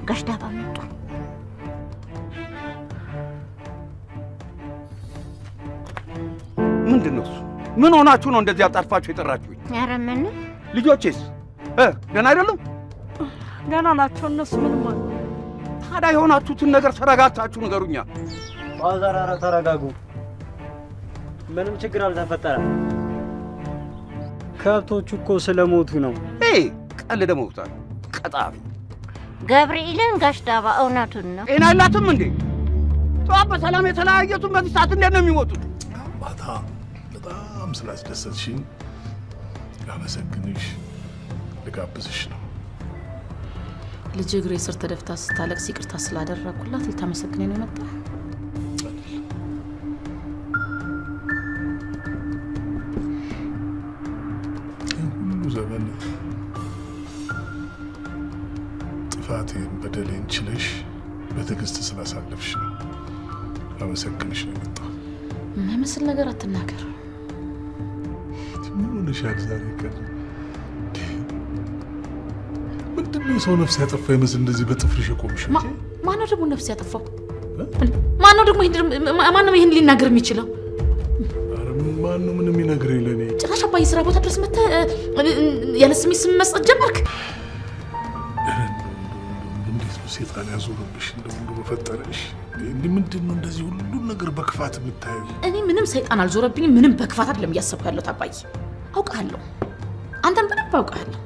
ጋሽዳባ መጡ ምንድነው ምን ሆናችሁ ነው እንደዚህ አጣርፋችሁ የጠራችሁኝ ኧረ ምን ልጆቼስ ገና አይደሉም ገና ናቸው እነሱ ምንም ማለት ታዲያ የሆናችሁትን ነገር ተረጋግታችሁ ንገሩኛ ባዛራራ ተረጋጉ ምንም ችግር አልተፈጠረም ከብቶቹ እኮ ስለሞቱ ነው ቀልደ ሞታል ቀጣፊ ገብርኤልን ጋሽዳባ እውነቱን ነው ጤና የላትም እንዴ ጠዋት በሰላም የተለያየቱን በዚህ ሰዓት እንዴት ነው የሚሞቱት ማታ በጣም ስላስደሰትሽኝ ላመሰግንሽ ልጋብዝሽ ነው ልጅ እግሬ ስር ተደፍታ ስታለቅስ ይቅርታ ስላደረኩላት ልታመሰግነኝ ነው የመጣው ዘመን ጥፋቴን በደሌን ችለሽ በትዕግስት ስላሳለፍሽ ነው ላመሰግንሽ ነው የመጣው የማይመስል ነገር አትናገር ምን ሆነሻል ዛሬ ቀን ምንድነው ሰው ነፍስ ያጠፋ ይመስል እንደዚህ በጥፍርሽ የቆምሽ ማነው ደግሞ ነፍስ ያጠፋው ማነው ደግሞ ይሄን ሊናገር የሚችለው ማነው ምንም ይነግረኝ ለኔ ጭራሽ አባዬ ስራ ቦታ ድረስ መጣ ያለ ስሜ ስም መስጠት ጀመርክ እንዴት ነው ሰይጣን ያዞረብሽ እንደው በፈጠረሽ እንዴ ምንድነው እንደዚህ ሁሉ ነገር በክፋት የምታየው እኔ ምንም ሰይጣን አልዞረብኝም ምንም በክፋት አይደለም ያሰብኩ ያለው አባዬ አውቃለሁ አንተም በደንብ አውቃለሁ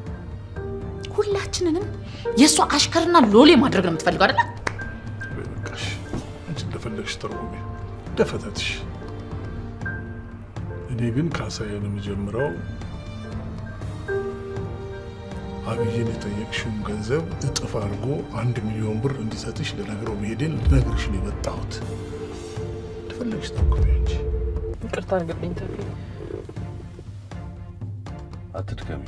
ሁላችንንም የሷ አሽከርና ሎሌ ማድረግ ነው የምትፈልገው አይደል በቃሽ አንቺ እንደፈለግሽ ተርጉሚ ደፈታትሽ እኔ ግን ካሳየን መጀመሪያው አብይን የጠየቅሽውን ገንዘብ እጥፍ አድርጎ 1 ሚሊዮን ብር እንዲሰጥሽ ለነገረው መሄዴን ልነግርሽ ነው የመጣሁት እንደፈለግሽ ተርጉሚ አንቺ ይቅርታ አድርግልኝ ተፊ አትድከሚ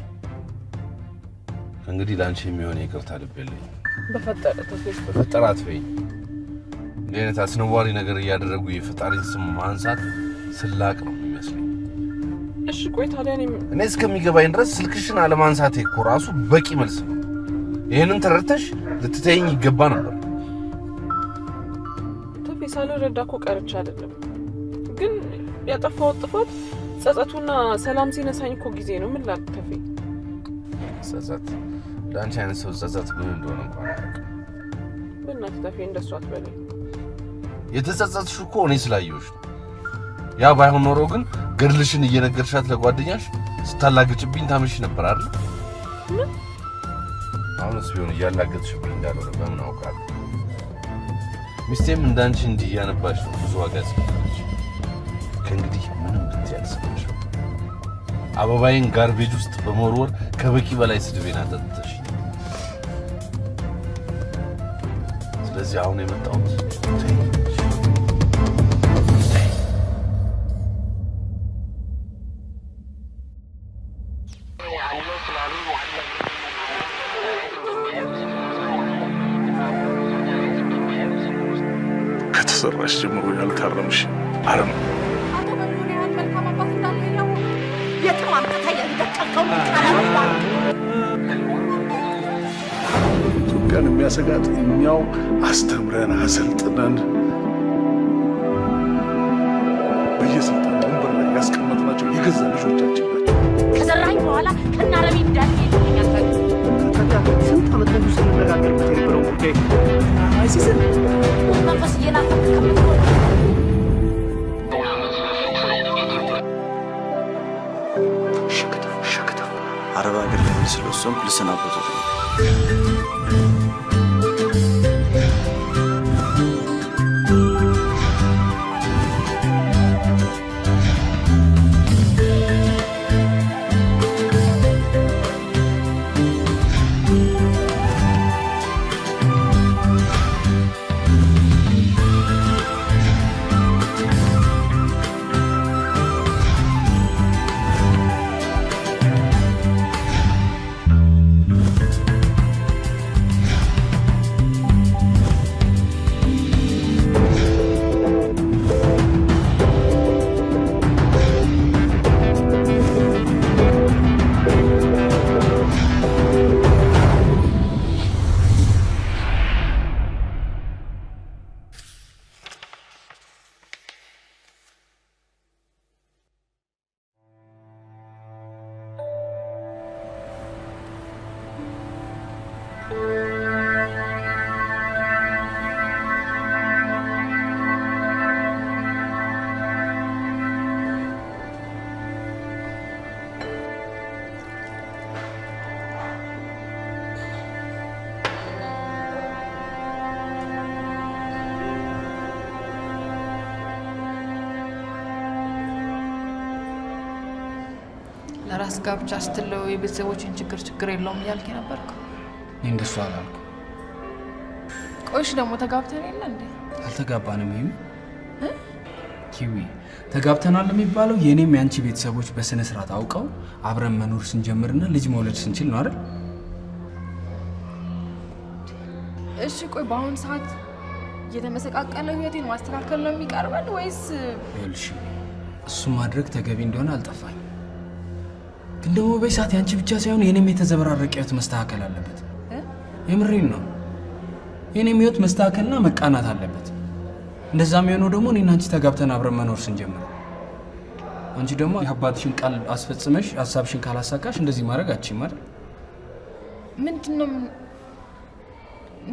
እንግዲህ ላንቺ የሚሆን ይቅርታ ልበልኝ በፈጠረ ተፊ በፈጠራት ወይ ለኔታ አስነዋሪ ነገር ያደረጉ የፈጣሪን ስም ማንሳት ስላቅ ነው የሚመስለኝ እሺ ቆይ ታዲያ እኔ እስከሚገባኝ ድረስ ስልክሽን አለማንሳቴ እኮ ራሱ በቂ መልስ ነው ይሄንን ተረድተሽ ልትተይኝ ይገባ ነበር ተፊ ሳልረዳ እኮ ቀርቻ አይደለም ግን ያጠፋው ጥፋት ጸጸቱና ሰላም ሲነሳኝ እኮ ጊዜ ነው ምን ላድርግ ተፊ ጸጸት ዳንቺ አይነት ሰው ጸጸት ምን እንደሆነ እንኳን አላውቅም በእናትህ ተፊ እንደሱ አትበለኝ የተጸጸትሽ እኮ እኔ ስላየሁሽ ነው ያ ባይሆን ኖሮ ግን ገድልሽን እየነገርሻት ለጓደኛሽ ስታላግጭብኝ ታምሽ ነበር አይደል አሁንስ ቢሆን እያላገጥሽብኝ እንዳልሆነ በምን አውቃለሁ ሚስቴም እንዳንቺ እንዲያነባሽ ብዙ ዋጋ ያስከፈለች ከእንግዲህ ምንም ብትያልስብሽ አበባዬን ጋርቤጅ ውስጥ በመወርወር ከበቂ በላይ ስድቤን አጠጥተሽ ስለዚህ አሁን የመጣሁት ከተሰራሽ ጀምሮ ያልታረምሽ አረም ኢትዮጵያን የሚያሰጋት እኛው አስተምረን አሰልጥነን በየስልጣን ወንበር ላይ ያስቀመጥናቸው የገዛ ልጆቻችን ናቸው ከዘራኝ በኋላ ከናረቢ እንዳልሄድልኛል ስንት ዓመት ነው ስንነጋገር የነበረው ጉዳይ አይሲስን መንፈስ እየናፈቅ ከምትሆን አረብ ሀገር ለሚስለውም ልሰናበቱት ነው ለራስ ጋብቻ ስትለው የቤተሰቦችን ችግር የለውም እያልክ ነበርኩ። እንደሱ አላልኩ። ቆይሽ ደግሞ ተጋብተን የለ እንዴ? አልተጋባንም። ኪዊ ተጋብተናል የሚባለው የኔም ያንቺ ቤተሰቦች በስነ ስርዓት አውቀው አብረን መኖር ስንጀምርና ልጅ መውለድ ስንችል ነው አይደል? እሺ ቆይ በአሁን ሰዓት የተመሰቃቀለ ህይወቴን ማስተካከል ነው የሚቀርበን ወይስ? ይልሽ እሱ ማድረግ ተገቢ እንደሆነ አልጠፋኝ። ግን ደግሞ በሰዓት ያንቺ ብቻ ሳይሆን የኔም የተዘበራረቀ ህይወት መስተካከል አለበት። የምሬን ነው። የኔም ህይወት መስተካከልና መቃናት አለበት። እንደዛም የሆነው ደግሞ እኔና አንቺ ተጋብተን አብረን መኖር ስንጀምር። አንቺ ደግሞ የአባትሽን ቃል አስፈጽመሽ ሐሳብሽን ካላሳካሽ እንደዚህ ማድረግ አትችይም አይደል? ምንድነው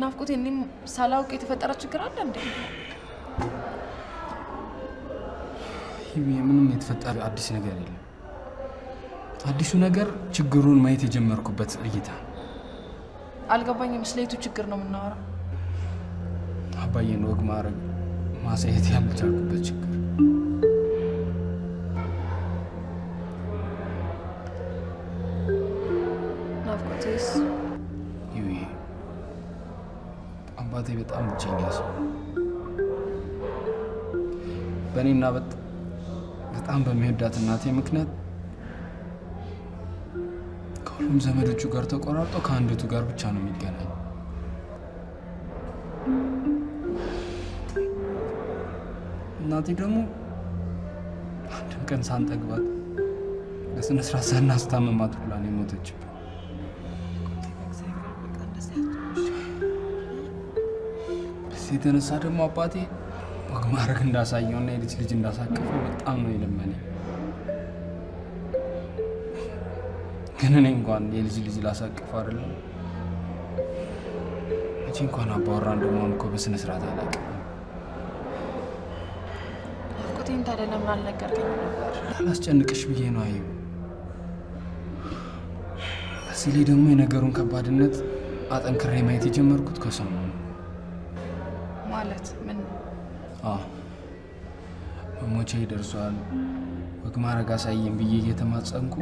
ናፍቆቴ? እኔም ሳላውቅ የተፈጠረ ችግር አለ እንዴ? ምንም የተፈጠረ አዲስ ነገር የለም። አዲሱ ነገር ችግሩን ማየት የጀመርኩበት እይታ። አልገባኝም። ስለየቱ ችግር ነው የምናወራው? አባዬን ወግ ማድረግ ማሳየት ያልቻልኩበት ችግር። ናፍቆቴስ? አባቴ በጣም ብቸኛ ሰው ነው። በእኔና በጣም በሚወዳት እናቴ ምክንያት ከሁሉም ዘመዶቹ ጋር ተቆራርጦ ከአንዲቱ ጋር ብቻ ነው የሚገናኝ። እናቴ ደግሞ አንድም ቀን ሳንጠግባት በስነ ስርዓት ሳናስታምማት ሁላ ነው የሞተችብን። በዚህ የተነሳ ደግሞ አባቴ ወግ ማድረግ እንዳሳየውና የልጅ ልጅ እንዳሳቀፈው በጣም ነው የለመነኝ። ግን እኔ እንኳን የልጅ ልጅ ላሳቀፈው አይደለም እቺ እንኳን አባወራ እንደማን እኮ በስነ ስርዓት አላውቅም። ናፍቆቴን ታዲያ ለምን አልነገርከኝም ነበር? አላስጨንቅሽ ብዬ ነው። አዩ በዚህ ላይ ደግሞ የነገሩን ከባድነት አጠንክሬ ማየት የጀመርኩት ከሰሞኑ ማለት ምን? መሞቼ ደርሷል፣ ወግ ማድረግ አሳየኝ ብዬ እየተማጸንኩ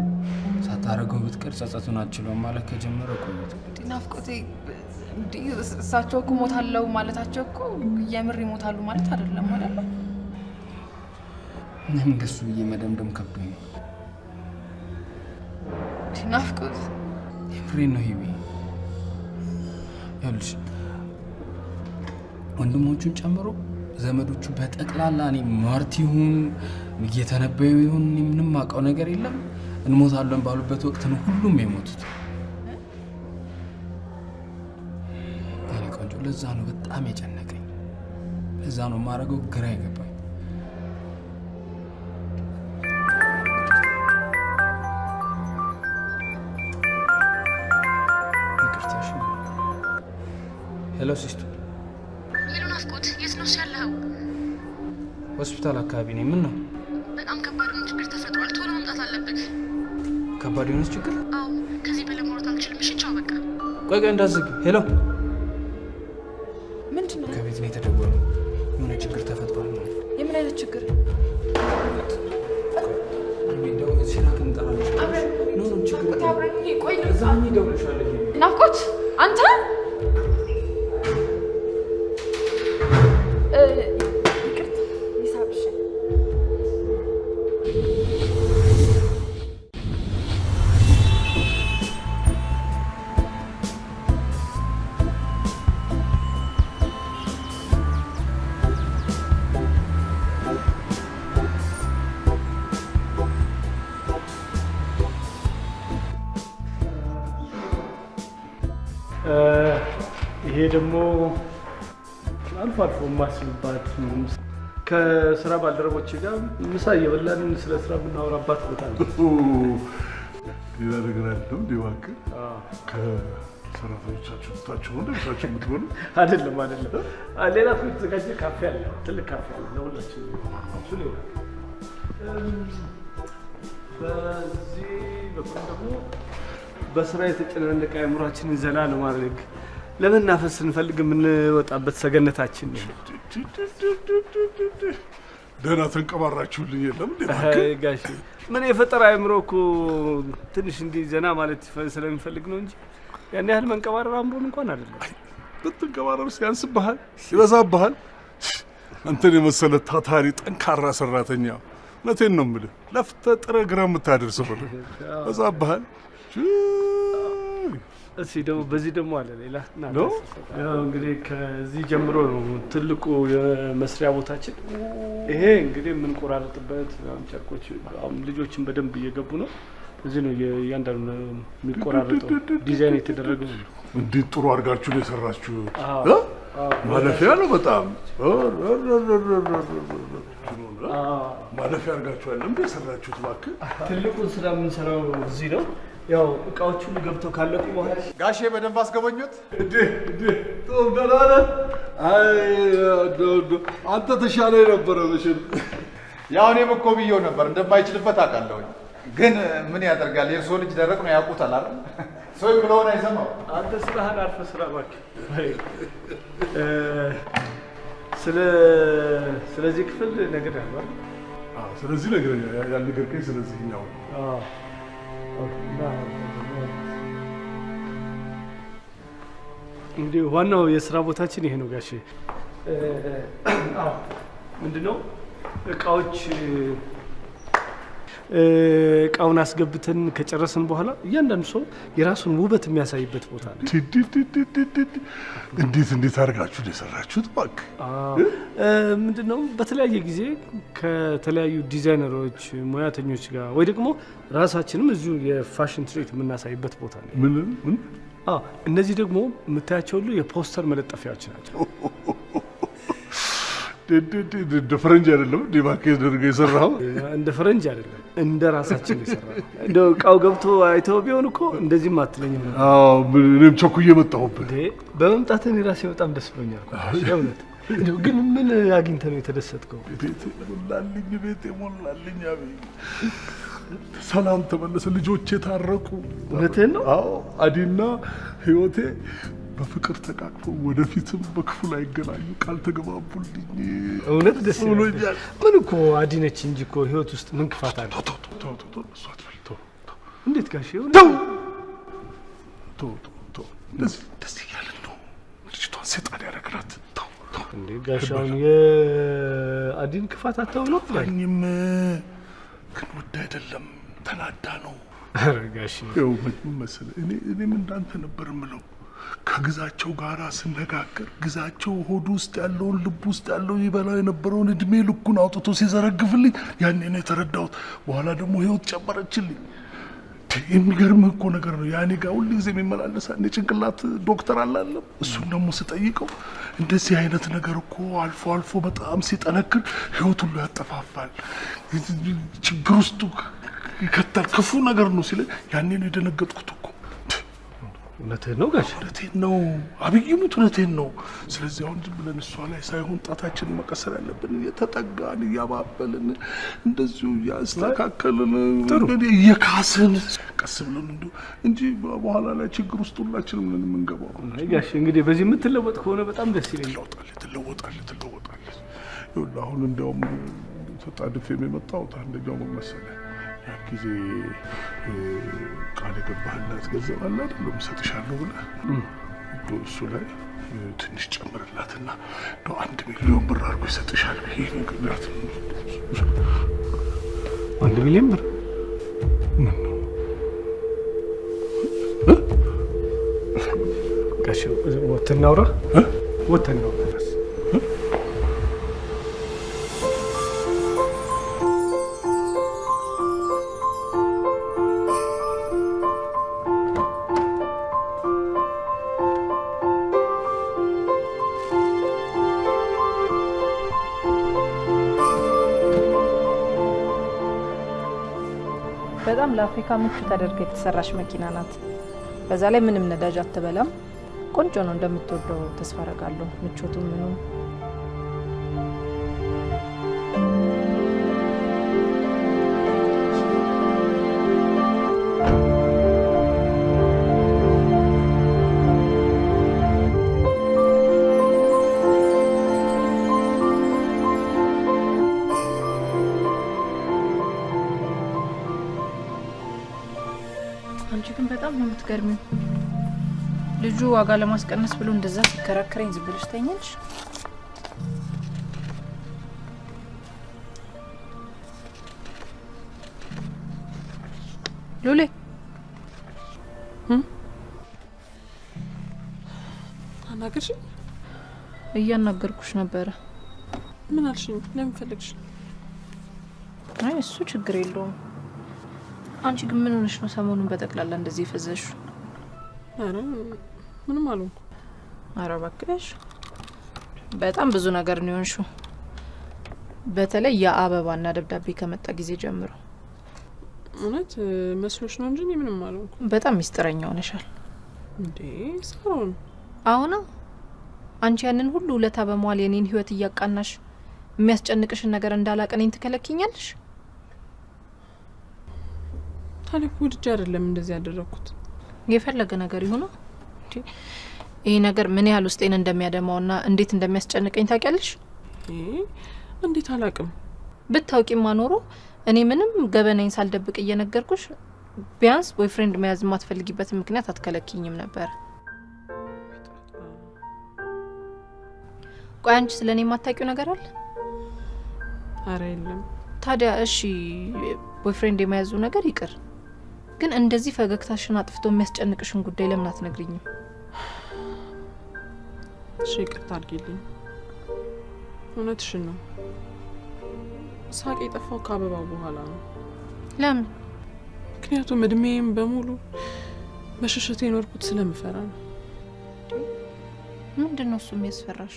ሳታረገው ብትቀር ጸጸቱን አልችለውም ማለት ከጀመረ ቆይቶ። ናፍቆቴ እሳቸው እኮ ሞታለው ማለታቸው እኮ የምር ይሞታሉ ማለት አይደለም አይደል? እኔም እንደሱ ብዬ መደምደም ከብዶኝ ነው። ናፍቆት የምሬን ነው። ሂዊ ያልሽ ወንድሞቹን ጨምሮ ዘመዶቹ በጠቅላላ እኔ ሟርት ይሁን እየተነበዩ ይሁን ምንም አውቀው ነገር የለም እንሞታለን ባሉበት ወቅት ነው ሁሉም የሞቱት። እኔ ቆንጆ ለዛ ነው በጣም የጨነቀኝ። ለዛ ነው ማረገው ግራ የገባኝ። ይቅርታሽ። ሄሎ ሲስቱ። ሄሎ ናፍቆት፣ የት ነው ያለኸው? ሆስፒታል አካባቢ ነኝ። ምን ነው? በጣም ከባድ የሆነ ችግር ተፈጥሯል። ቶሎ መምጣት አለብህ። ከባድ የሆነ ችግር? አዎ፣ ከዚህ በላይ ማውራት አልችልም። እሺ ቻው፣ በቃ። ቆይ እንዳትዘጊ። ሄሎ፣ ምንድን ነው? ከቤት ነው የተደወለው። የሆነ ችግር ተፈጥሯል ነው። የምን አይነት ችግር? ናፍቆት አንተ ይሄ ደግሞ አልፎ አልፎ ማስብባት ከስራ ባልደረቦቼ ጋር ምሳ እየበላን ስለ ስራ የምናወራባት ቦታ ነው። ሌላ ነገር አይደለም። ዲዋክ ከሰራተኞቻችሁ ታችሁ ወንድ ልጅ የምትሆኑ አይደለም። ሌላ እኮ የተዘጋጀ ካፌ አለ፣ ትልቅ ካፌ አለ ለሁላችን። እሱ ሌላ በዚህ በኩል ደግሞ በስራ የተጨናነቀ አእምሯችንን ዘና ለማድረግ ለመናፈስ ስንፈልግ የምንወጣበት ሰገነታችን ነው። ደህና ተንቀባራችሁልኝ የለም እንዴ? ጋሽ ምን የፈጠራ አይምሮ እኮ ትንሽ እንዲህ ዘና ማለት ስለሚፈልግ ነው እንጂ ያን ያህል መንቀባረር አምሮን እንኳን አይደለም። ብትንቀባረር ሲያንስብሃል ይበዛብሃል። አንተን የመሰለ ታታሪ ጠንካራ ሰራተኛ እውነቴን ነው የምልህ ለፍተህ ጥረህ ግራ የምታደርሰው ነው። በዛብሃል። እሺ ደግሞ በዚህ ደግሞ አለ ሌላ ነው። ያው እንግዲህ ከዚህ ጀምሮ ነው ትልቁ የመስሪያ ቦታችን። ይሄ እንግዲህ የምንቆራረጥበት ጨርቆች ልጆችን በደንብ እየገቡ ነው። እዚህ ነው እያንዳንዱ የሚቆራረጠው ዲዛይን የተደረገው። እንዴት ጥሩ አድርጋችሁ ነው የሰራችሁት። ማለፊያ ነው በጣም ማለፊያ አድርጋችኋል። እንዴ ሰራችሁት እባክህ። ትልቁን ስራ የምንሰራው እዚህ ነው። ያው እቃዎቹ ገብተው ካለቁ በኋላ ጋሼ በደንብ አስገበኙት። ደላለ አንተ ተሻለ ነበረ መቼም። ያው እኔም እኮ ብዬው ነበር እንደማይችልበት አውቃለሁ። ግን ምን ያደርጋል የእርሶ ልጅ ደረቅ ነው ያውቁታል አይደል? ሰው ብለውን አይሰማው። አንተ ስራህን አርፈህ ስራ እባክህ። ስለዚህ ክፍል ነገር ያለው ስለዚህ ነገር ያልነገርከኝ ስለዚህኛው እንግዲህ ዋናው የስራ ቦታችን ይሄ ነው ጋሼ። ምንድነው እቃውን አስገብተን ከጨረስን በኋላ እያንዳንዱ ሰው የራሱን ውበት የሚያሳይበት ቦታ ነው። እንዴት አድርጋችሁ የሰራችሁት እባክህ? ምንድነው በተለያየ ጊዜ ከተለያዩ ዲዛይነሮች ሙያተኞች ጋር ወይ ደግሞ ራሳችንም እዚሁ የፋሽን ትርኢት የምናሳይበት ቦታ ነው። ምን? እነዚህ ደግሞ የምታያቸው ሁሉ የፖስተር መለጠፊያዎች ናቸው። እንደ ፈረንጅ አይደለም እንዴ እባክህ ደርገህ የሰራኸው? እንደ ፈረንጅ አይደለም እንደ ራሳችን የሰራነው። እንደው እቃው ገብቶ አይተው ቢሆን እኮ እንደዚህም አትለኝም ነበር። እኔም ቸኩዬ መጣሁብህ። በመምጣትህ እኔ ራሴ በጣም ደስ ብሎኛል እውነት። እንደው ግን ምን አግኝተህ ነው የተደሰትከው? ቤቴ ሞላልኝ። አቤት ሰላም ተመለሰ። ልጆቼ ታረቁ። እውነትህን ነው? አዎ አዲና ህይወቴ በፍቅር ተቃቅፈው ወደፊትም በክፉ ላይ ይገናኙ ቃል ተገባቡልኝ። እውነት ደስ ብሎኛል። ምን እኮ አዲነች እንጂ እኮ ህይወት ውስጥ ምን ክፋት አለ? እንዴት ጋሼ? ደስ እያለን ነው ልጅቷን ሴጣን ያደረግናት። እንዴ ጋሻውን የአዲን ክፋት አተው ነው አኝም ግን ወደ አይደለም ተናዳ ነው። ኧረ ጋሼ ይኸው ምን መሰለህ እኔም እንዳንተ ነበር የምለው ከግዛቸው ጋር ስነጋገር ግዛቸው ሆድ ውስጥ ያለውን ልብ ውስጥ ያለው ይበላው የነበረውን እድሜ ልኩን አውጥቶ ሲዘረግፍልኝ ያኔ ነው የተረዳሁት። በኋላ ደግሞ ህይወት ጨመረችልኝ። የሚገርምህ እኮ ነገር ነው ያኔ ጋር ሁሉ ጊዜ የሚመላለስ አንድ ጭንቅላት ዶክተር አላለም። እሱን ደግሞ ስጠይቀው እንደዚህ አይነት ነገር እኮ አልፎ አልፎ በጣም ሲጠነክር ህይወት ሁሉ ያጠፋፋል፣ ችግር ውስጥ ይከታል፣ ክፉ ነገር ነው ሲለኝ ያኔ ነው የደነገጥኩት እኮ። እውነትህን ነው ጋሼ? እውነቴን ነው አብይሙት፣ እውነቴን ነው። ስለዚህ አሁን ዝም ብለን እሷ ላይ ሳይሆን ጣታችንን መቀሰር ያለብን እየተጠጋን እያባበልን እንደዚሁ እያስተካከልን እየካስን ቀስ ብለን እንጂ በኋላ ላይ ችግር ውስጥ ሁላችንም ነን የምንገባው። ጋሼ እንግዲህ በዚህ የምትለወጥ ከሆነ በጣም ደስ ይለኛል። ትለወጣለህ። ይኸውልህ አሁን እንዲያውም ተጣድፌ የመጣሁት አንደኛው ምን መሰለህ ጊዜ ቃል የገባህላት ገንዘብ አለ አይደለም እሰጥሻለሁ ብለህ እሱ ላይ ትንሽ ጨምርላትና 1 ሚሊዮን ብር አድርጎ ይሰጥሻል። ይሄ ንግራት 1 ሚሊዮን ብር ምን ነው ጋሼ? ወተን እናውራ። በጣም ለአፍሪካ ምቹ ተደርጋ የተሰራች መኪና ናት። በዛ ላይ ምንም ነዳጅ አትበላም። ቆንጆ ነው። እንደምትወደው ተስፋ አደርጋለሁ። ምቾቱ ምኑ አንቺ ግን በጣም ነው የምትገርሚው። ልጁ ዋጋ ለማስቀነስ ብሎ እንደዛ ሲከራከረኝ ዝም ብለሽ ተኛልሽ? ሉሌ አናገርሽ? እያናገርኩሽ ነበረ። ምን አልሽኝ? ለምን ፈልግሽ? አይ እሱ ችግር የለውም። አንቺ ግን ምን ሆነሽ ነው ሰሞኑን በጠቅላላ እንደዚህ ፈዘሽ? አረ ምንም አልሆንኩም። አረ እባክሽ በጣም ብዙ ነገር ነው የሆንሽው። በተለይ የአበባና ደብዳቤ ከመጣ ጊዜ ጀምሮ። እውነት መስሎሽ ነው እንጂ ምንም አልሆንኩም። በጣም ሚስጥረኛ ሆነሻል። እንዴ ሳሮን፣ አሁን አንቺ ያንን ሁሉ ውለታ በመዋል የኔን ህይወት እያቃናሽ የሚያስጨንቅሽን ነገር እንዳላቀነኝ ትከለኪኛለሽ? ታሪክ ውድጅ አይደለም እንደዚህ ያደረኩት። የፈለገ ነገር ይሁን ይሄ ነገር ምን ያህል ውስጤን እንደሚያደማውና እንዴት እንደሚያስጨንቀኝ ታውቂያለሽ? እንዴት አላቅም? ብታውቂማ ኖሮ እኔ ምንም ገበናኝ ሳልደብቅ እየነገርኩሽ ቢያንስ ቦይፍሬንድ መያዝ ማትፈልጊበት ምክንያት አትከለኪኝም ነበር። ቆይ አንቺ ስለኔ የማታውቂው ነገር አለ? አረ የለም። ታዲያ እሺ ቦይፍሬንድ የመያዙ ነገር ይቅር፣ ግን እንደዚህ ፈገግታሽን አጥፍቶ የሚያስጨንቅሽን ጉዳይ ለምን አትነግሪኝም? እሺ ይቅርታ አድርጊልኝ። እውነትሽን ነው። ሳቄ የጠፋው ከአበባው በኋላ ነው። ለምን? ምክንያቱም እድሜም በሙሉ በሽሽት የኖርኩት ስለምፈራ ነው። ምንድነው እሱ የሚያስፈራሽ?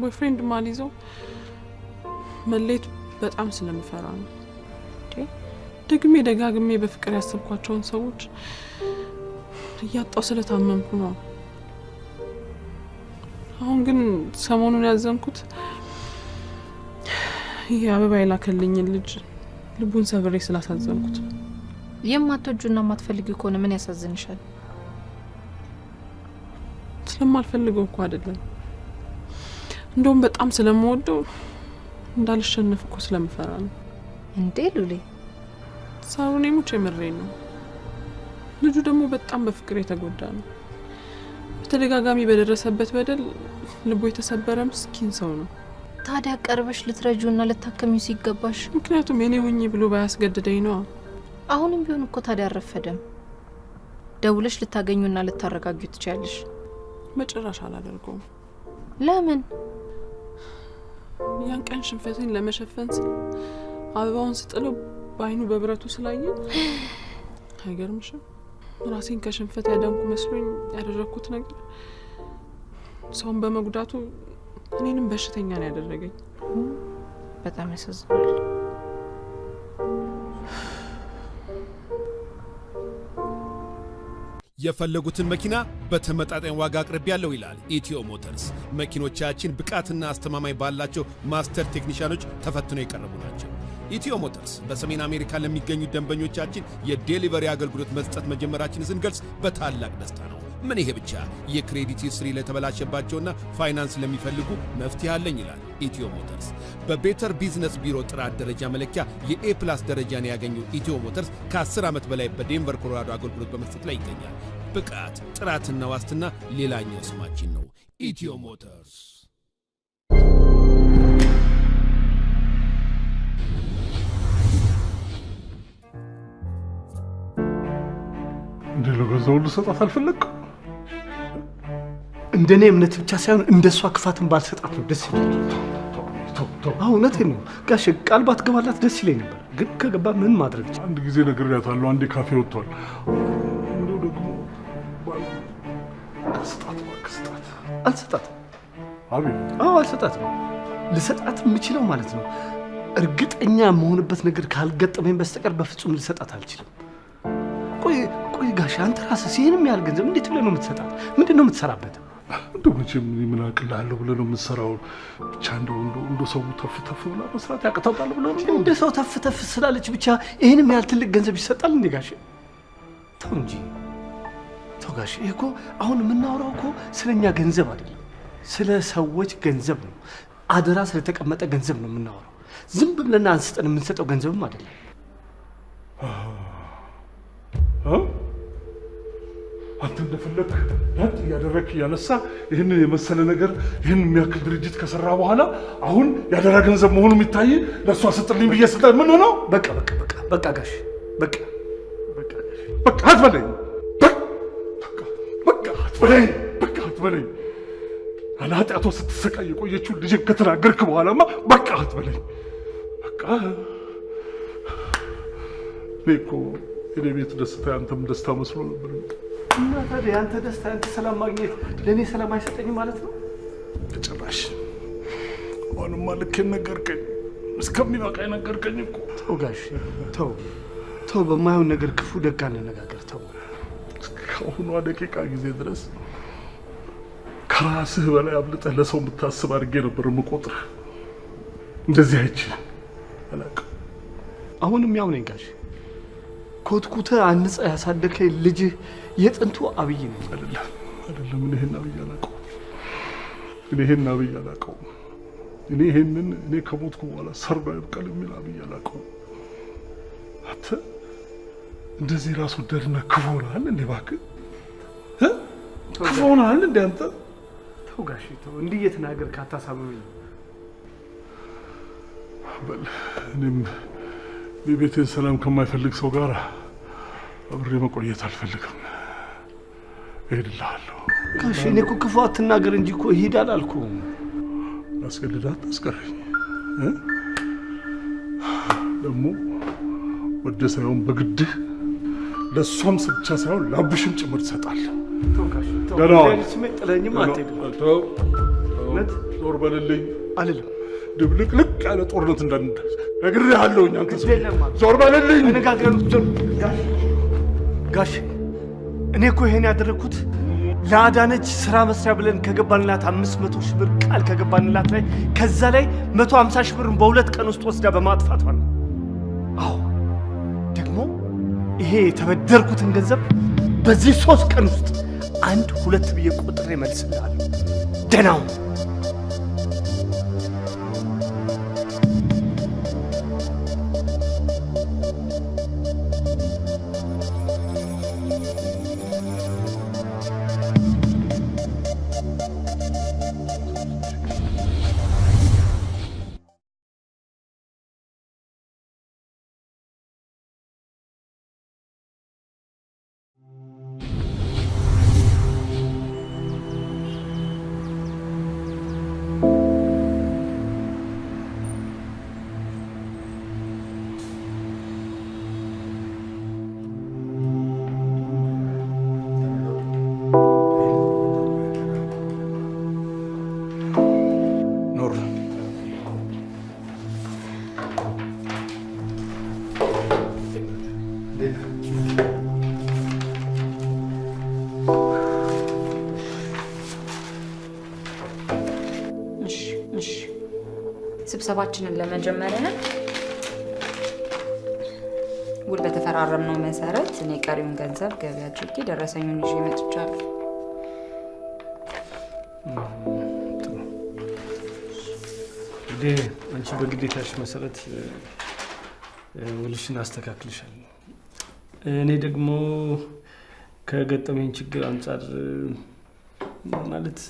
ቦይፍሬንድ ማልይዘው መለየት በጣም ስለምፈራ ነው። ደግሜ ደጋግሜ በፍቅር ያሰብኳቸውን ሰዎች እያጣው ስለታመምኩ ነው። አሁን ግን ሰሞኑን ያዘንኩት ይሄ አበባ የላከልኝን ልጅ ልቡን ሰብሬ ስላሳዘንኩት። የማትወጁና የማትፈልጊው ከሆነ ምን ያሳዝንሻል? ስለማልፈልገው እኮ አይደለም፣ እንደውም በጣም ስለምወደው እንዳልሸነፍ እኮ ስለምፈራ ነው። እንዴ ሉሌ፣ ሳሮን ሙቼ ምሬን ነው። ልጁ ደግሞ በጣም በፍቅር የተጎዳ ነው። በተደጋጋሚ በደረሰበት በደል ልቡ የተሰበረ ምስኪን ሰው ነው። ታዲያ ቀርበሽ ልትረጁና ልታከሚው ሲገባሽ፣ ምክንያቱም የኔ ሁኚ ብሎ ባያስገድደኝ ነው። አሁንም ቢሆን እኮ ታዲያ አረፈደም። ደውለሽ ልታገኙና ልታረጋጊው ትችያለሽ። መጨረሻ አላደርገውም። ለምን? ያን ቀን ሽንፈቴን ለመሸፈን አበባውን ስጥለው በአይኑ በብረቱ ስላየ አይገርምሽም? ራሴን ከሽንፈት ያዳንኩ መስሎኝ ያደረኩት ነገር ሰውን በመጉዳቱ እኔንም በሽተኛ ነው ያደረገኝ። በጣም ያሳዝናል። የፈለጉትን መኪና በተመጣጣኝ ዋጋ አቅርብ ያለው ይላል ኢትዮ ሞተርስ። መኪኖቻችን ብቃትና አስተማማኝ ባላቸው ማስተር ቴክኒሻኖች ተፈትነው የቀረቡ ናቸው። ኢትዮ ሞተርስ በሰሜን አሜሪካ ለሚገኙ ደንበኞቻችን የዴሊቨሪ አገልግሎት መስጠት መጀመራችንን ስንገልጽ በታላቅ ደስታ ነው። ምን ይሄ ብቻ! የክሬዲት ሂስትሪ ለተበላሸባቸውና ፋይናንስ ለሚፈልጉ መፍትሄ አለኝ ይላል ኢትዮ ሞተርስ። በቤተር ቢዝነስ ቢሮ ጥራት ደረጃ መለኪያ የኤ+ ደረጃን ያገኙ ኢትዮ ሞተርስ ከ10 ዓመት በላይ በዴንቨር ኮሎራዶ አገልግሎት በመስጠት ላይ ይገኛል። ብቃት፣ ጥራትና ዋስትና ሌላኛው ስማችን ነው። ኢትዮ ሞተርስ። እንዴ ለገዛው ልሰጣት አልፈለግኩም። እንደኔ እምነት ብቻ ሳይሆን እንደሷ ክፋትን ባልሰጣት ነው ደስ ይለኝ። እውነቴን ነው ጋሽ፣ ቃል ባትገባላት ደስ ይለኝ ነበር፣ ግን ከገባ ምን ማድረግ ይችላል? አንድ ጊዜ ነግሬያታለሁ። አንዴ ካፌ ወጥቷል። እንደው ደግሞ ስጣት ማክስጣት አልሰጣት። አቤት። አልሰጣት። ልሰጣት የምችለው ማለት ነው እርግጠኛ መሆንበት ነገር ካልገጠመኝ በስተቀር በፍጹም ልሰጣት አልችልም። ቆይ ጋሽ፣ አንተ ራስህ ሲሄንም ያህል ገንዘብ እንዴት ብለህ ነው የምትሰጣት? ምንድን ነው የምትሰራበት? እንደው መቼም ምን አቅልላለሁ ብለህ ነው የምትሰራው? ብቻ እንደው ሰው ተፍ ብላ መስራት ያቅታታል ብለህ ነው? እንደ ሰው ተፍ ስላለች ብቻ ይሄንም ያህል ትልቅ ገንዘብ ይሰጣል እንዴ ጋሽ? ተው እንጂ ተው ጋሽ። ይሄ እኮ አሁን የምናወራው እኮ ስለኛ ገንዘብ አይደለም፣ ስለ ሰዎች ገንዘብ ነው። አደራ ስለተቀመጠ ገንዘብ ነው የምናወራው። ዝም ብለን አንስተን የምንሰጠው ገንዘብም አይደለም። አንተ እንደፈለክ ዳት ያደረክ ያነሳ ይሄንን የመሰለ ነገር ይሄን የሚያክል ድርጅት ከሰራ በኋላ አሁን ያደራ ገንዘብ መሆኑ የሚታይ ለሷ ሰጥልኝ ብዬ ሰጠ ምን ነው? በቃ ጋሽ በቃ አትበለኝ። በቃ አትበለኝ። አላጣቶ ስትሰቃይ የቆየችው ልጅ ከተናገርክ በኋላማ በቃ አትበለኝ። በቃ ለኮ የኔ ቤት ደስታ አንተም ደስታ መስሎ ነበር። እና ታዲያ ያንተ ደስታ ያንተ ሰላም ማግኘት ለኔ ሰላም አይሰጠኝም ማለት ነው? ጭራሽ አሁንማ ልክ ነገርከኝ፣ እስከሚበቃኝ ነገርከኝ እኮ። ተው ጋሽ ተው፣ በማይሆን ነገር ክፉ ደግ አንነጋገር። ተው ከአሁኗ ደቂቃ ጊዜ ድረስ ከራስህ በላይ አብልጠህ ለሰው የምታስብ አድርጌ ነበር የምቆጥርህ። እንደዚህ አይቼ አላውቅም። አሁንም ያው ነኝ ጋሽ። ኮትኩተህ አንጸህ ያሳደከኝ ልጅህ የጥንቱ አብይ ነው። አይደለም እኔ ይሄን አብይ አላውቀውም። እኔ ይሄንን ከሞትኩ በኋላ ሰርዶ ይብቀል የሚል አብይ አላውቀውም። አንተ እንደዚህ ራስ ወዳድና ክፉ ሆነሃል እንዴ? እባክህ ክፉ ሆነሃል እንዴ አንተ? ተው ጋሽ ተው፣ እንዲህ እየተናገርክ አታሳምመኝ። በል እኔም የቤቴን ሰላም ከማይፈልግ ሰው ጋር አብሬ መቆየት አልፈልግም። እሄድልሃለሁ። ጋሽ እኔ እኮ ክፉ አትናገር እንጂ እኮ እሄድ አላልኩም። አስገድዳት አስቀረኝ። ደግሞ ወደ ሳይሆን በግድህ ለእሷም ብቻ ሳይሆን ለአብሽም ጭምር ትሰጣለህ። ተው ጋሽ ተው፣ ጥለኝም አትሄድም። ዞር በልልኝ አልልም። ድብልቅልቅ ያለ ጦርነት ነግሬሃለሁ። አንተ ዞር በልልኝ። ጋሽ እኔ እኮ ይሄን ያደረኩት ለአዳነች ስራ መስሪያ ብለን ከገባንላት 500 ሺህ ብር ቃል ከገባንላት ላይ ከዛ ላይ 150 ሺህ ብርን በሁለት ቀን ውስጥ ወስዳ በማጥፋቷ ነው። አዎ ደግሞ ይሄ የተበደርኩትን ገንዘብ በዚህ 3 ቀን ውስጥ 1-2 ብዬ ቆጥሬ መልስልሃለሁ። ደህናው ስብሰባችንን ለመጀመር ያህል ውል በተፈራረምነው መሰረት እኔ ቀሪውን ገንዘብ ገቢ አድርጌ ደረሰኙን ይዤ መጥቻለሁ። አንቺ በግዴታሽ መሰረት ውልሽን አስተካክልሻለሁ። እኔ ደግሞ ከገጠመኝ ችግር አንጻር ማለት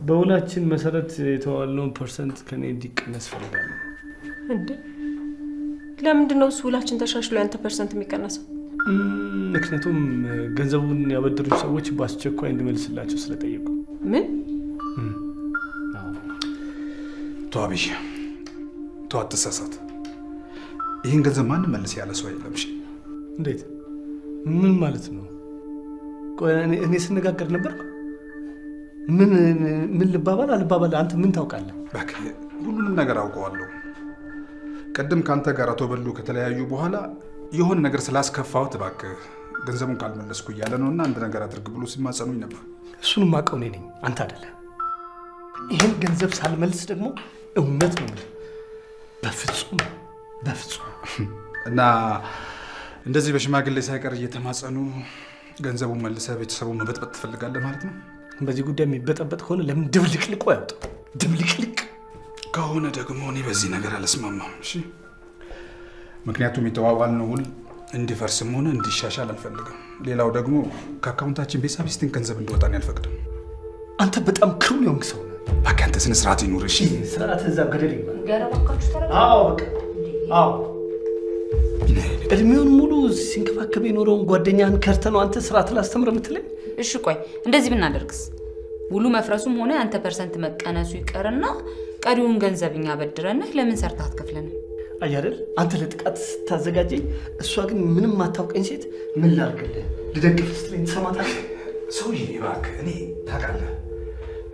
በውላችን መሰረት የተዋልነውን ፐርሰንት ከኔ እንዲቀነስ ፈልጋለሁ። እንዴ ለምንድን ነው ውላችን ተሻሽሎ ያንተ ፐርሰንት የሚቀነሰው? ምክንያቱም ገንዘቡን ያበደሩኝ ሰዎች በአስቸኳይ እንድመልስላቸው ስለጠየቁ። ምን? ተዋብሽ አትሳሳት። ይህን ገንዘብ ማንም መልስ ያለ ሰው የለም። እሺ እንዴት? ምን ማለት ነው? ቆይ እኔ ስነጋገር ነበር። ምን ልባባል አልባባል አንተ ምን ታውቃለህ? እባክህ ሁሉንም ነገር አውቀዋለሁ። ቀደም ካንተ ጋር አቶ በሉ ከተለያዩ በኋላ የሆነ ነገር ስላስከፋሁት እባክህ ገንዘቡን ካልመለስኩ እያለ ነውና አንድ ነገር አድርግ ብሎ ሲማጸኑኝ ነበር። እሱንም ማውቀው እኔ ነኝ፣ አንተ አይደለም። ይሄን ገንዘብ ሳልመልስ ደግሞ እውነት ነው በፍጹም እና እንደዚህ በሽማግሌ ሳይቀር እየተማጸኑ ገንዘቡን መልሰህ ቤተሰቡን መበጥበጥ ትፈልጋለህ ማለት ነው? በዚህ ጉዳይ የሚበጠበጥ ከሆነ ለምን ድብልቅልቁ ያወጣው? ድብልቅልቅ ከሆነ ደግሞ እኔ በዚህ ነገር አልስማማም። እሺ ምክንያቱም የተዋዋልነው ውል እንዲፈርስም ሆነ እንዲሻሻል አልፈልግም። ሌላው ደግሞ ከአካውንታችን ቤሳ ቢስቲን ገንዘብ እንዲወጣን አልፈቅድም። አንተ በጣም ክሩል የሆንክ ሰው ነህ። እባክህ አንተ ስነ ስርዓት ይኑር እሺ። ስርዓት እዛ ገደል ይባል። ገረባካችሁ ተረጋ። አዎ በቃ አዎ። እድሜውን ሙሉ ሲንከባከብ የኖረውን ጓደኛህን ከርተህ ነው አንተ ስርዓት ላስተምር የምትለኝ? እሺ ቆይ እንደዚህ ብናደርግስ? ውሉ መፍረሱም ሆነ አንተ ፐርሰንት መቀነሱ ይቀርና ቀሪውን ገንዘብኛ በድረንህ ለምን ሰርታ አትከፍለንም? አያደል አንተ ለጥቃት ስታዘጋጀኝ፣ እሷ ግን ምንም ማታውቀኝ ሴት ምን ላድርግልህ? ልደግፍ ስትለኝ ትሰማታለህ? ሰውዬ እባክህ እኔ ታውቃለህ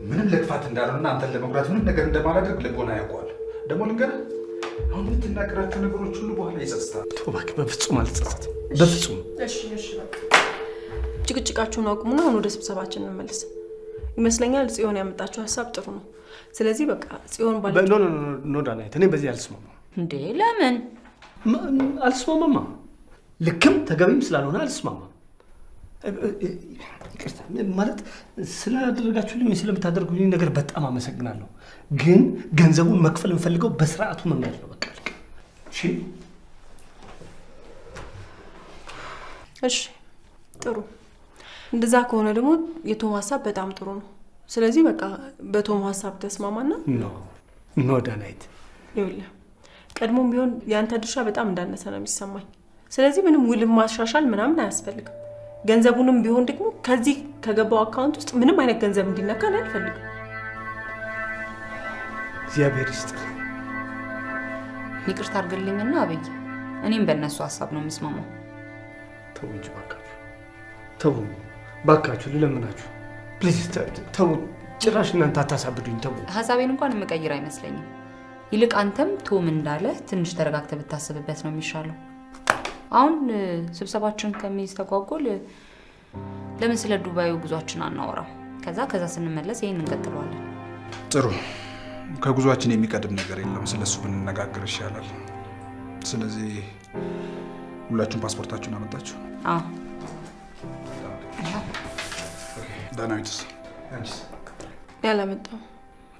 ምንም ለክፋት እንዳልሆነና አንተን ለመጉዳት ምንም ነገር እንደማላደርግ ልቦና ያውቀዋል። ደግሞ ልንገርህ አሁን የምትናገራቸው ነገሮች ሁሉ በኋላ ይጸጽታል። እባክህ በፍጹም አልጸጸትም፣ በፍጹም። እሺ በቃ ጭቅጭቃችሁን አቁሙና አሁን ወደ ስብሰባችን እንመለስ። ይመስለኛል ጽዮን ያመጣችው ሀሳብ ጥሩ ነው። ስለዚህ በቃ ጽዮን ኖ ዳናይት፣ እኔ በዚህ አልስማማም። እንዴ ለምን አልስማማማ? ልክም ተገቢም ስላልሆነ አልስማማም። ይቅርታ ማለት ስላደረጋችሁልኝ ስለምታደርጉልኝ ነገር በጣም አመሰግናለሁ። ግን ገንዘቡን መክፈል እንፈልገው በስርዓቱ መንገድ ነው። በቃ እሺ እሺ ጥሩ። እንደዛ ከሆነ ደግሞ የቶም ሀሳብ በጣም ጥሩ ነው። ስለዚህ በቃ በቶም ሀሳብ ተስማማና ኖ ዳናይት፣ ይኸውልህ ቀድሞም ቢሆን ያንተ ድርሻ በጣም እንዳነሰ ነው የሚሰማኝ። ስለዚህ ምንም ውል ማሻሻል ምናምን አያስፈልግም። ገንዘቡንም ቢሆን ደግሞ ከዚህ ከገባው አካውንት ውስጥ ምንም አይነት ገንዘብ እንዲነካ አልፈልግም። እግዚአብሔር ይስጥ። ይቅርታ አድርግልኝና አበይ፣ እኔም በእነሱ ሀሳብ ነው የምስማማው። ተው እንጂ ባካችሁ፣ ተው ባካችሁ፣ ልለምናችሁ ፕሊዝ ተው። ጭራሽ እናንተ አታሳብዱኝ። ተው። ሀሳቤን እንኳን የምቀይር አይመስለኝም። ይልቅ አንተም ቶም እንዳለ ትንሽ ተረጋግተህ ብታስብበት ነው የሚሻለው። አሁን ስብሰባችን ከሚስተጓጎል ለምን ስለ ዱባዩ ጉዟችን አናወራም? ከዛ ስንመለስ ይሄን እንቀጥለዋለን። ጥሩ። ከጉዟችን የሚቀድም ነገር የለም። ስለሱ ብንነጋገር ይሻላል። ስለዚህ ሁላችሁም ፓስፖርታችሁን አመጣችሁ? አዎ። ዳናዊትስ? አንቺስ? ያላመጣው።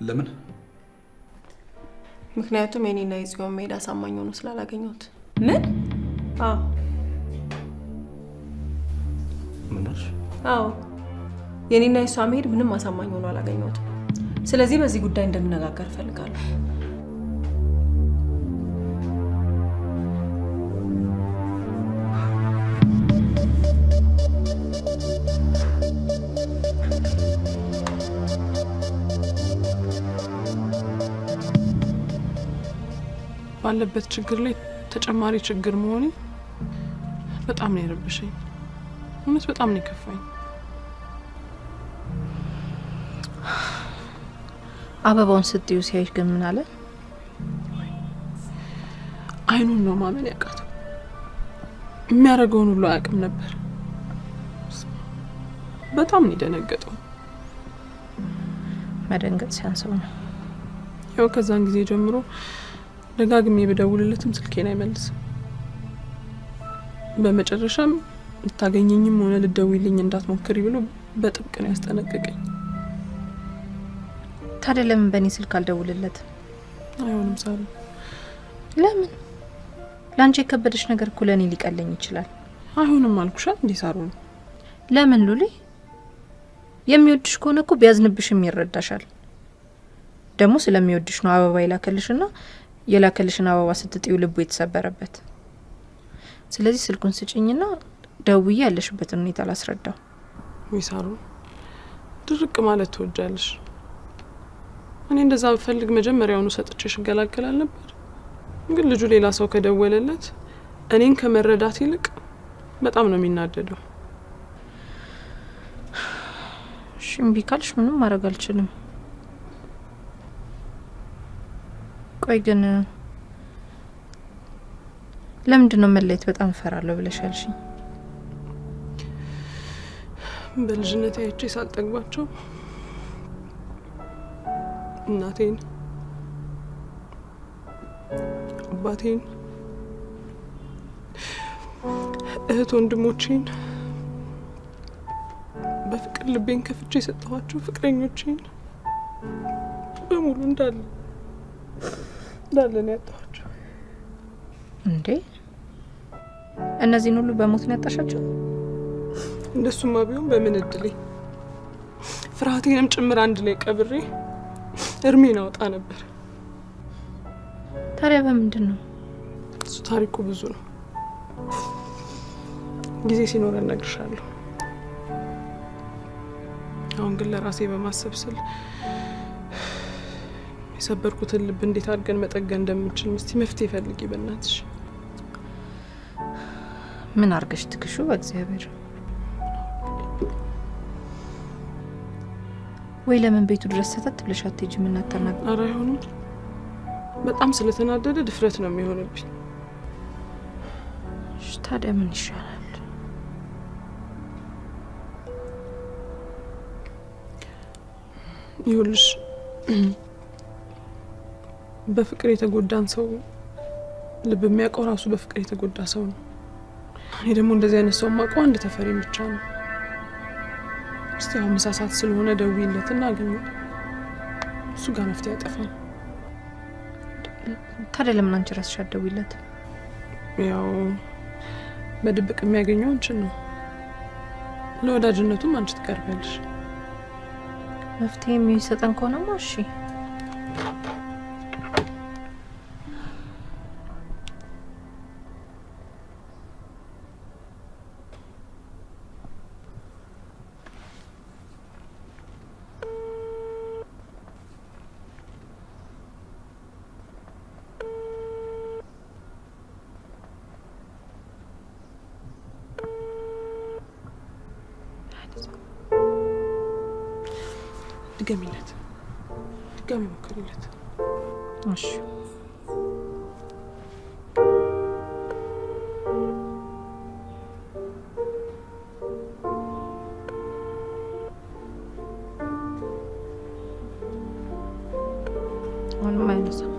ለምን? ምክንያቱም የኔና የጽዮን መሄድ አሳማኝ ሆኖ ስላላገኘሁት። ምን? አዎ። ምንሽ? አዎ የኔና የሷ መሄድ ምንም አሳማኝ ሆኖ አላገኘሁትም። ስለዚህ በዚህ ጉዳይ እንድንነጋገር እፈልጋለሁ። ባለበት ችግር ላይ ተጨማሪ ችግር መሆኔ በጣም ነው የረበሸኝ። እውነት በጣም ነው የከፋኝ። አበባውን ስትዩ ሲያይሽ ግን ምን አለ? አይኑን ነው ማመን ያቃተው። የሚያደርገውን ሁሉ አያውቅም ነበር። በጣም ነው የደነገጠው። መደንገጥ ሲያንሰው ነው። ያው ከዛን ጊዜ ጀምሮ ደጋግሜ በደውልለትም ስልኬን አይመልስም። በመጨረሻም ልታገኘኝም ሆነ ልደውይልኝ እንዳትሞክሪ ብሎ በጥብቅ ነው ያስጠነቀቀኝ። ታዲያ ለምን በእኔ ስልክ አልደውልለትም? አይሆንም ሳሩ። ለምን? ላንቺ የከበደሽ ነገር እኮ ለኔ ሊቀለኝ ይችላል። አይሆንም አልኩሻ እንዴ ሳሩ። ለምን ሉሊ? የሚወድሽ ከሆነ እኮ ቢያዝንብሽም ይረዳሻል። ደግሞ ስለሚወድሽ ነው አበባ ይላከልሽና የላከልሽን አበባ ስትጥዩ ልቡ የተሰበረበት። ስለዚህ ስልኩን ስጭኝና ደውዬ ያለሽበትን ሁኔታ ላስረዳው። ወይ ሳሩ፣ ድርቅ ማለት ትወጃለሽ። እኔ እንደዛ ብፈልግ መጀመሪያውኑ ሰጥቼሽ ገላገላል ነበር። ግን ልጁ ሌላ ሰው ከደወለለት እኔን ከመረዳት ይልቅ በጣም ነው የሚናደደው። እሺ እምቢ ካልሽ ምንም ማድረግ አልችልም። ቆይ ግን ለምንድን ነው መለየት በጣም እፈራለሁ ብለሽ ያልሽኝ? በልጅነቴ አይቼ ሳልጠግባቸው እናቴን፣ አባቴን፣ እህት ወንድሞቼን በፍቅር ልቤን ከፍቼ የሰጠኋቸው ፍቅረኞቼን በሙሉ እንዳለ ነው ያጣኋቸው። እንዴ እነዚህን ሁሉ በሞት ነው ያጣሻቸው? እንደሱማ ቢሆን በምን እድሌ ፍርሃቴንም ጭምር አንድ ላይ ቀብሬ እርሜን አውጣ ነበር። ታዲያ በምንድን ነው? እሱ ታሪኩ ብዙ ነው። ጊዜ ሲኖረን እነግርሻለሁ። አሁን ግን ለራሴ በማሰብ ስል የሰበርኩትን ልብ እንዴት አድርገን መጠገን እንደምንችል እስቲ መፍትሄ ፈልጊ በእናትሽ። ምን አርገሽ ትክሹ? በእግዚአብሔር ወይ ለምን ቤቱ ድረስ ሰተት ብለሽ አትሄጂም? ምን አታናግሪ? ኧረ አይሆንም። በጣም ስለተናደደ ድፍረት ነው የሚሆንብኝ። እሺ ታዲያ ምን ይሻላል? ይኸውልሽ በፍቅር የተጎዳን ሰው ልብ የሚያውቀው ራሱ በፍቅር የተጎዳ ሰው ነው። እኔ ደግሞ እንደዚህ አይነት ሰው ማውቀው አንድ ተፈሪ ብቻ ነው። እስቲ አሁን ምሳ ሰዓት ስለሆነ ደውይለትና አገኘው። እሱ ጋር መፍትሄ ያጠፋል። ታዲያ ለምን አንቺ ራስሽ አትደውይለት? ያው በድብቅ የሚያገኘው እንጂ ነው። ለወዳጅነቱም አንቺ ትቀርቢያለሽ። መፍትሄ የሚሰጠን ከሆነማ እሺ። ድገሚለት፣ ድጋሚ ሞክሪለት። እሺ አሁንም አይነሳም።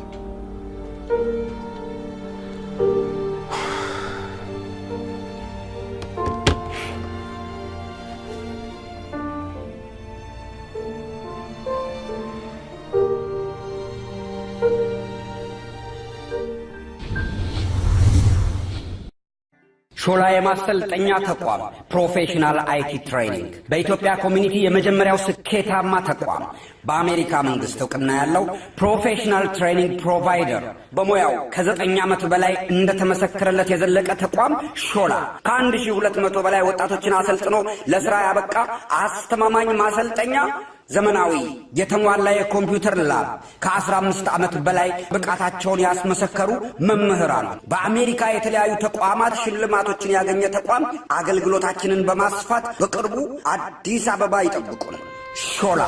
ሾላ የማሰልጠኛ ተቋም ፕሮፌሽናል አይቲ ትሬኒንግ በኢትዮጵያ ኮሚኒቲ የመጀመሪያው ስኬታማ ተቋም በአሜሪካ መንግስት እውቅና ያለው ፕሮፌሽናል ትሬኒንግ ፕሮቫይደር በሙያው ከ9 ዓመት በላይ እንደተመሰከረለት የዘለቀ ተቋም ሾላ ከ1200 በላይ ወጣቶችን አሰልጥኖ ለሥራ ያበቃ አስተማማኝ ማሰልጠኛ ዘመናዊ የተሟላ የኮምፒውተር ላብ ከ15 ዓመት በላይ ብቃታቸውን ያስመሰከሩ መምህራን በአሜሪካ የተለያዩ ተቋማት ሽልማቶችን ያገኘ ተቋም አገልግሎታችንን በማስፋት በቅርቡ አዲስ አበባ ይጠብቁን። ሾላ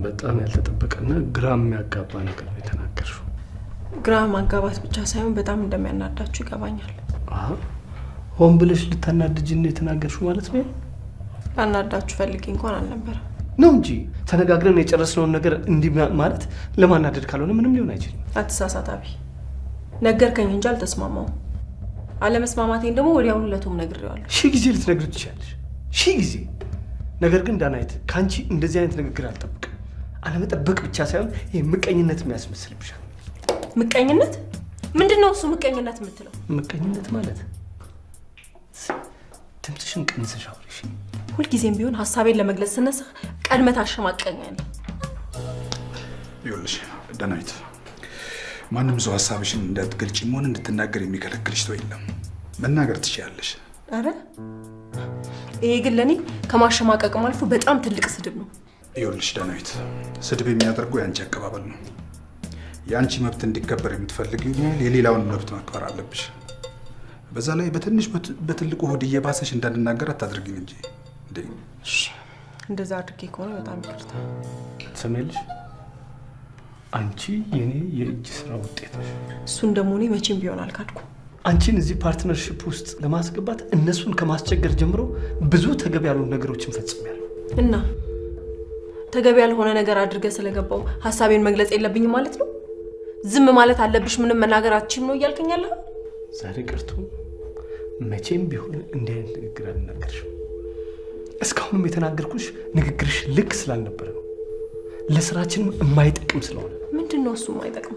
በጣም ያልተጠበቀና ግራ የሚያጋባ ነገር ነው የተናገርሽው። ግራ ማጋባት ብቻ ሳይሆን በጣም እንደሚያናዳችሁ ይገባኛል። ሆን ብለሽ ልታናድጂኝ የተናገርሽው ማለት ነው? ላናዳችሁ ፈልጌ እንኳን አልነበረም ነው እንጂ ተነጋግረን የጨረስነውን ነገር እንዲህ ማለት ለማናደድ ካልሆነ ምንም ሊሆን አይችልም። አትሳሳት አቢ። ነገርከኝ እንጂ አልተስማማውም። አለመስማማቴን ደግሞ ወዲያውኑ ለቶም ነግሬዋለሁ። ሺህ ጊዜ ልትነግሪው ትችያለሽ፣ ሺህ ጊዜ። ነገር ግን ዳናይት ካንቺ እንደዚህ አይነት ንግግር አልጠብቅም። አለመጠበቅ ብቻ ሳይሆን ይሄ ምቀኝነት የሚያስመስልብሻል። ምቀኝነት ምንድነው? እሱ ምቀኝነት የምትለው? ምቀኝነት ማለት ድምፅሽን ቀንሰሽ አውሪሽ። ሁልጊዜም ቢሆን ሀሳቤን ለመግለጽ ስነሳ ቀድመት አሸማቀኛለህ። ይኸውልሽ ዳናይት፣ ማንም ሰው ሀሳብሽን እንዳትገልጪም ሆነ እንድትናገር የሚከለክልሽ ሰው የለም። መናገር ትችያለሽ። አረ ይሄ ግን ለኔ ከማሸማቀቅም አልፎ በጣም ትልቅ ስድብ ነው። ይኸውልሽ ዳናይት፣ ስድብ የሚያደርገው ያንቺ አቀባበል ነው። ያንቺ መብት እንዲከበር የምትፈልጊው የሌላውን መብት ማክበር አለብሽ። በዛ ላይ በትንሽ በትልቁ ሆድ እየባሰሽ እንዳንናገር አታድርጊኝ እንጂ እንዴ። እሺ እንደዛ አድርጌ ከሆነ በጣም ይቅርታ። ትሰሚያለሽ? አንቺ የኔ የእጅ ስራ ውጤት ነሽ። እሱን ደግሞ እኔ መቼም ቢሆን አልካድኩም። አንቺን እዚህ ፓርትነርሺፕ ውስጥ ለማስገባት እነሱን ከማስቸገር ጀምሮ ብዙ ተገቢ ያልሆኑ ነገሮችን ፈጽሜያለሁ። እና ተገቢ ያልሆነ ነገር አድርገህ ስለገባው ሀሳቤን መግለጽ የለብኝም ማለት ነው? ዝም ማለት አለብሽ፣ ምንም መናገር አትችይም ነው እያልከኝ ያለኸው? ዛሬ ቀርቶ መቼም ቢሆን እንዲህ አይነት ንግግር አልናገርሽም። እስካሁንም የተናገርኩሽ ንግግርሽ ልክ ስላልነበረ ነው። ለስራችን የማይጠቅም ስለሆነ። ምንድነው እሱ የማይጠቅም?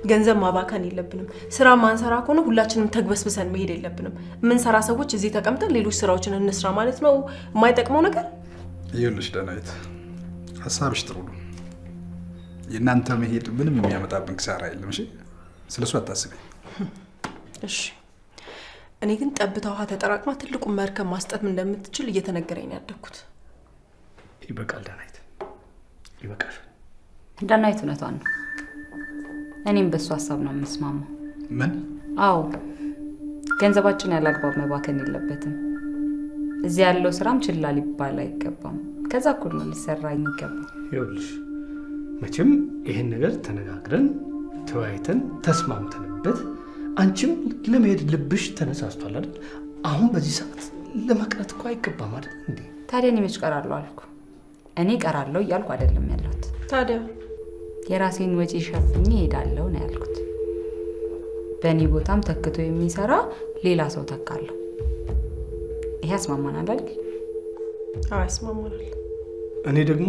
ገንዘብ ማባከን የለብንም። ስራ ማንሰራ ከሆነ ሁላችንም ተግበስብሰን መሄድ የለብንም። ምን ሰራ ሰዎች እዚህ ተቀምጠን ሌሎች ስራዎችን እንስራ ማለት ነው የማይጠቅመው ነገር? ይኸውልሽ ዳናይት፣ ሀሳብሽ ጥሩ ነው። የእናንተ መሄድ ምንም የሚያመጣብን ኪሳራ የለም። እሺ፣ ስለሱ አታስቢ። እሺ፣ እኔ ግን ጠብታ ውሃ ተጠራቅማ ትልቁን መርከብ ማስጠም እንደምትችል እየተነገረኝ ነው ያደግኩት። ይበቃል ዳናይት፣ ይበቃል። ዳናይት እውነቷን ነው። እኔም በሱ ሀሳብ ነው የምስማማው። ምን? አዎ፣ ገንዘባችን ያለ አግባብ መባከን የለበትም። እዚህ ያለው ስራም ችላ ሊባል አይገባም። ከዛ እኩል ነው ሊሰራ የሚገባው። ይኸውልሽ መቼም ይሄን ነገር ተነጋግረን ተወያይተን ተስማምተንበት አንቺም ለመሄድ ልብሽ ተነሳስቷል አይደል? አሁን በዚህ ሰዓት ለመቅረት እኮ አይገባም አይደል እንዴ? ታዲያ እኔ መች ቀራለሁ አልኩ? እኔ ቀራለሁ እያልኩ አይደለም ያለሁት። ታዲያ የራሴን ወጪ ሸፍኜ እሄዳለሁ ነው ያልኩት። በእኔ ቦታም ተክቶ የሚሰራ ሌላ ሰው ተካለሁ። ይሄ ያስማማናል አይደል? አዎ ያስማማናል። እኔ ደግሞ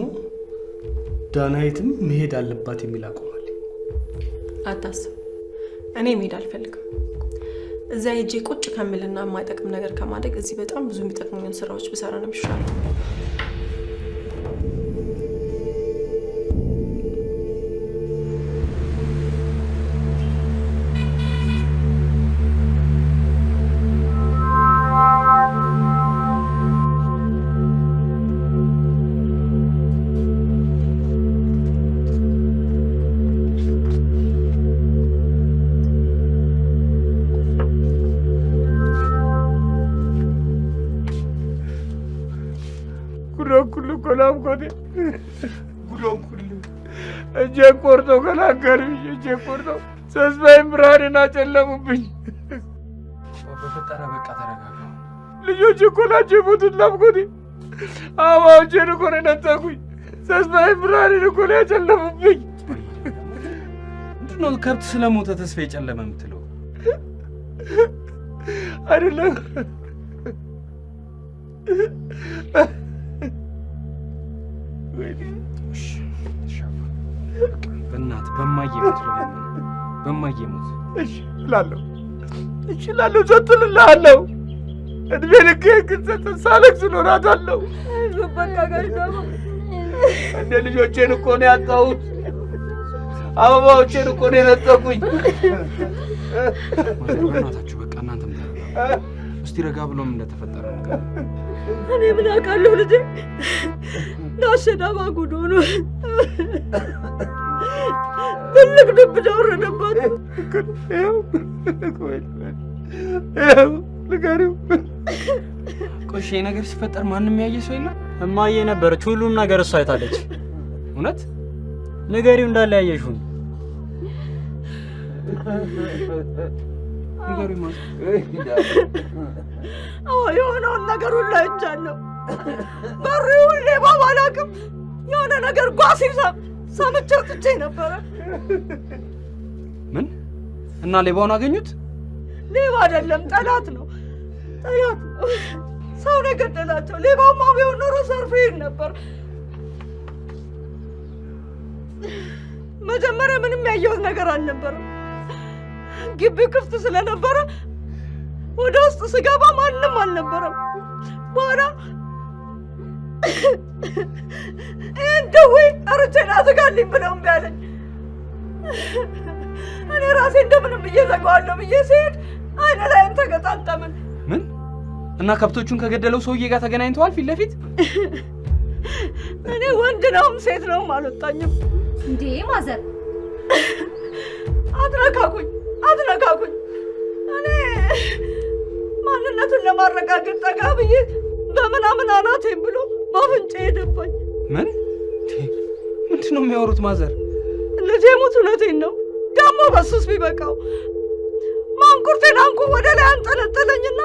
ዳናይትም መሄድ አለባት የሚል አቋም አለኝ። አታስብ፣ እኔ መሄድ አልፈልግም። እዛ ሄጄ ቁጭ ከምልና የማይጠቅም ነገር ከማድረግ እዚህ በጣም ብዙ የሚጠቅሙኝን ስራዎች ብሰራ ነው የሚሻለው። ኮላም ኮዴ ጉዶን ኩሉ እጄ ቆርጦ ከላገርሽ እጄ ቆርጦ ተስፋዬን ብርሃኔን አጨለሙብኝ። በፈጠረ በቃ ተረጋጋ። ልጆች እኮ ናቸው የሞቱት። ናፍቆቴ አበባዎቼን እኮ ነው የነጠቁኝ። ተስፋዬን ብርሃኔን እኮ ነው ያጨለሙብኝ። ምንድን ነው ከብት ስለሞተ ተስፋ የጨለመ የምትለው? አይደለም በእናት በማየሙት በማየሙት እሺ እላለሁ፣ እሺ እላለሁ፣ ዘጥልልሃለሁ። እድሜ ልክ ግን ሳለቅስ እኖራታለሁ። በቃ ጋሽዳባ እንደ ልጆቼን እኮ ነው ያጣሁት። አበባዎቼን እኮ ነው የነጠቁኝ። በእናታችሁ በቃ እናንተም ተረጋጉ። እስቲ ረጋ ብሎም እንደተፈጠረ ነገር እኔ ምን አውቃለሁ ልጄ። ጋሽዳባ ጉድ ሆኖ ትልቅ ድብዳ ወረደባት። ንገሪው። ቆይ ይሄ ነገር ሲፈጠር ማንም ያየ ሰው የለም? እማዬ ነበረች፣ ሁሉም ነገር እሷ አይታለች። እውነት? ንገሪው እንዳለ ያየሽው። ንገሪው ማለት የሆነውን ነገር ሁሉ አይቻለሁ። በሪው ሌባ ባላውቅም የሆነ ነገር ጓስ ይሳብ ሰምቼ ወጥቼ ነበረ። ምን? እና ሌባውን አገኙት? ሌባ አይደለም፣ ጠላት ነው። ጠላት ነው። ሰው ነው የገደላቸው። ሌባውማ ቢሆን ኖሮ ሰርፎ ይሄድ ነበር። መጀመሪያ ምንም ያየሁት ነገር አልነበረም። ግቢው ክፍት ስለነበረ ወደ ውስጥ ስገባ ማንም አልነበረም። በኋላ እንደው አርቼና ዘጋልኝ ብለው እምቢ አለኝ። እኔ ራሴ እንደምንም ብዬ ዘጋዋለሁ ብዬ ስሄድ አይነ ላይም ተገጣጠምን። ምን? እና ከብቶቹን ከገደለው ሰውዬ ጋር ተገናኝተዋል ፊት ለፊት? እኔ ወንድ ነውም ሴት ነውም አልወጣኝም። እንዴ ማዘር አትነካኩኝ፣ አትነካኩኝ። እኔ ማንነቱን ለማረጋገጥ ጠጋ ብዬ በምናምን አናቴን ብሎ ባፍንጫ ሄደባኝ። ምን? ምንድን ነው የሚያወሩት ማዘር? ልጄ ሞት፣ እውነቴን ነው። ደግሞ በሱስ ቢበቃው ማንቁርቴን አንቁ ወደ ላይ አንጠለጠለኝና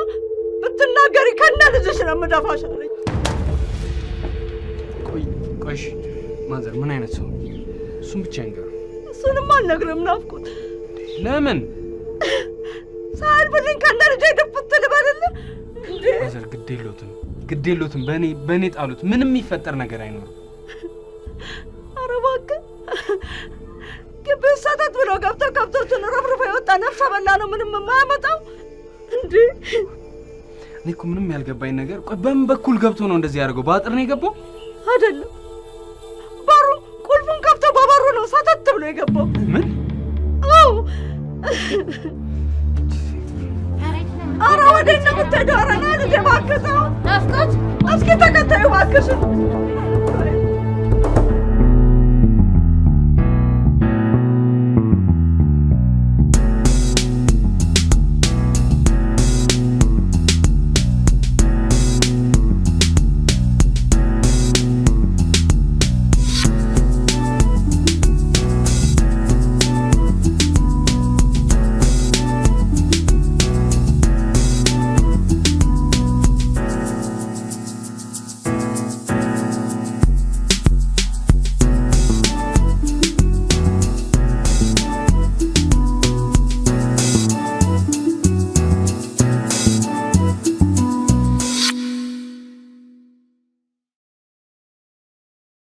ብትናገሪ ከነ ልጅሽ ነው የምደፋሽ አለኝ። ቆይ ማዘር ምን አይነት ሰው? እሱን ብቻ ይንገሩ። እሱንም አልነግርም ናፍቆት። ለምን? ሳልብልኝ ከነ ልጄ ድፍት ልበልል እንዴ? ማዘር ግድ የለዎትም በእኔ ጣሉት። ምንም የሚፈጠር ነገር አይኖርም። ኧረ እባክህ ግቢ ሰተት ብሎ ገብቶ ከብቶቹን ረፍርፎ የወጣ ነፍሰ በላ ነው ምንም የማያመጣው እንዴ? እኔ እኮ ምንም ያልገባኝ ነገር ቆይ በምን በኩል ገብቶ ነው እንደዚህ ያደርገው? በአጥር ነው የገባው? አይደለም በሩ ቁልፉን ከፍቶ በበሩ ነው ሰተት ብሎ የገባው። ምን? አዎ ኧረ ወዴት ነው የምትሄደው? ኧረ ና ልጄ እባክህ ተው። ናፍቆት እስኪ ተከታዩ እባክሽን